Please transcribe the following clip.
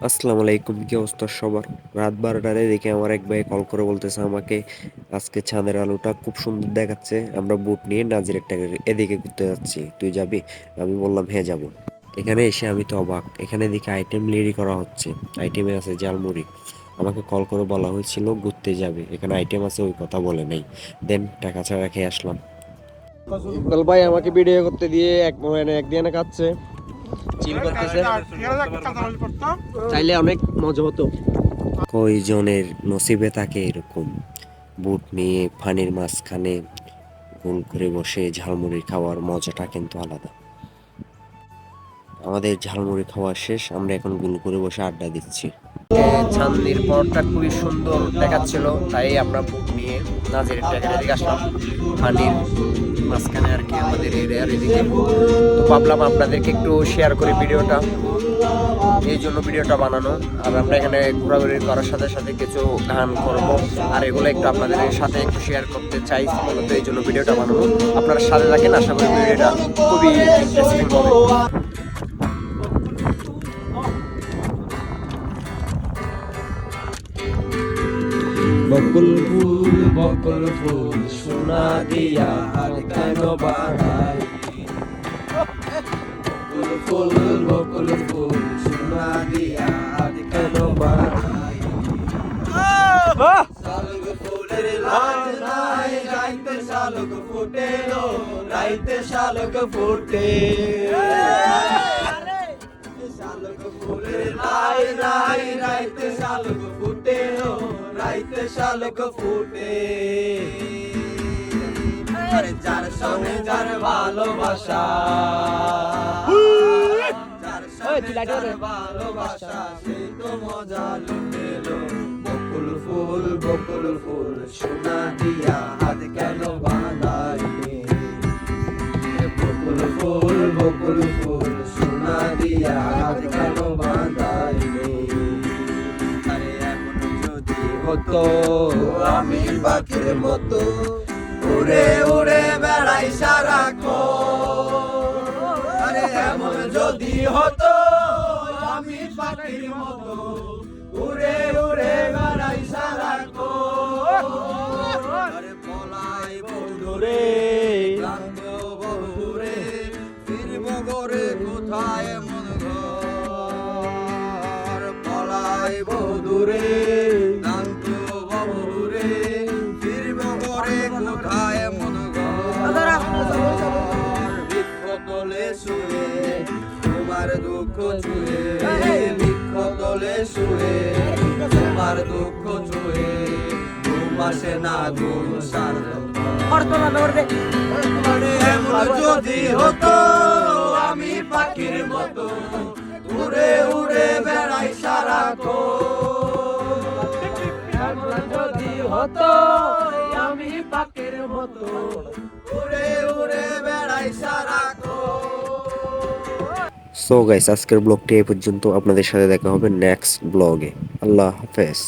আসসালামু আলাইকুম, কি অবস্থা সবার? রাত 12টায় দেখে আমার এক ভাই কল করে বলতেছে আমাকে আজকে চাঁদের আলোটা খুব সুন্দর দেখাচ্ছে, আমরা বুট নিয়ে নাজির একটা এদিকে ঘুরতে যাচ্ছি, তুই যাবি? আমি বললাম হ্যাঁ যাবো। এখানে এসে আমি তো অবাক, এখানে দেখি আইটেম রেডি করা হচ্ছে। আইটেমে আছে ঝালমুড়ি। আমাকে কল করে বলা হয়েছিল ঘুরতে যাবে, এখানে আইটেম আছে ওই কথা বলে নাই। দেন টাকা ছাড়া খেয়ে আসলাম। ইকবাল ভাই আমাকে ভিডিও করতে দিয়ে এক দিয়ে কাটছে, চিল করতেছে। চাইলে অনেক মজা হতো। কয়জনের নসিবে থাকে এরকম বুট নিয়ে পানির মাঝখানে গোল করে বসে ঝালমুড়ি খাওয়ার মজাটা কিন্তু আলাদা। আমাদের ঝালমুড়ি খাওয়া শেষ, আমরা এখন গোল করে বসে আড্ডা দিচ্ছি। চাঁদনির পরটা খুবই সুন্দর দেখাচ্ছিল, তাই আমরা বুক নিয়ে নাজির ট্যাগের দিকে আসলাম। পানির মাঝখানে আর কি আমাদের এরিয়ার এদিকে, তো ভাবলাম আপনাদেরকে একটু শেয়ার করি ভিডিওটা, এই জন্য ভিডিওটা বানানো। আর আমরা এখানে ঘোরাঘুরি করার সাথে সাথে কিছু গান করবো, আর এগুলো একটু আপনাদের সাথে একটু শেয়ার করতে চাই, মূলত এই জন্য ভিডিওটা বানানো। আপনারা সাথে থাকেন, আশা করি ভিডিওটা খুবই ইন্টারেস্টিং হবে। বকুল ফুল সোনা দিয়া হাত কেন বাড়াই, বকুল ফুল সোনা দিয়া হাত কেন বাড়াই। শালুক ফুলের লাজ নাই, রাইতে শালুক ফুটেলো, রাইতে শালুক ফুটে। শালুক ফুলের লাজ নাই, রাইতে শালুক ফুটেলো, রাইতে শালুক ফুটে। আরে যার সঙ্গে যার ভালোবাসা, যার সঙ্গে যার ভালোবাসা, সেই তো মজা লুটেলো। বকুল ফুল সোনা দিয়া হাত কেন বাঁধাই, বকুল ফুল সোনা দিয়া হাত কেন বাঁধাই। আরে এমন যদি হতো আমি পাখির মতো, উড়ে উড়ে বেড়াই সারাক্ষণ। আরে এমন যদি হতো আমি পাখির মতো, উড়ে উড়ে বেড়াই সারাক্ষণ। আরে পলাই বন্ধুরে, ক্লান্ত বন্ধুরে, ফিরব করে কোথায় মন ঘর। পলাই বন্ধুরে, ক্লান্ত বন্ধুরে, ফিরব করে কোথায় মন ঘর। বৃক্ষ তলে শুয়ে তোমার দুঃখ ছুঁয়ে, বৃক্ষ তলে শুয়ে তোমার দুঃখ ছুঁয়ে, ঘুম আসে না ঘুম সারে। এমন যদি হতো আমি পাখির মতো, উড়ে উড়ে বেড়াই সারাক্ষণ। এমন যদি হতো আমি পাখির মতো, উড়ে উড়ে বেড়াই সারাক্ষণ। সো গাইস, আজকের ব্লগটি এই পর্যন্ত। আপনাদের সাথে দেখা হবে নেক্সট ব্লগে। আল্লাহ হাফেজ।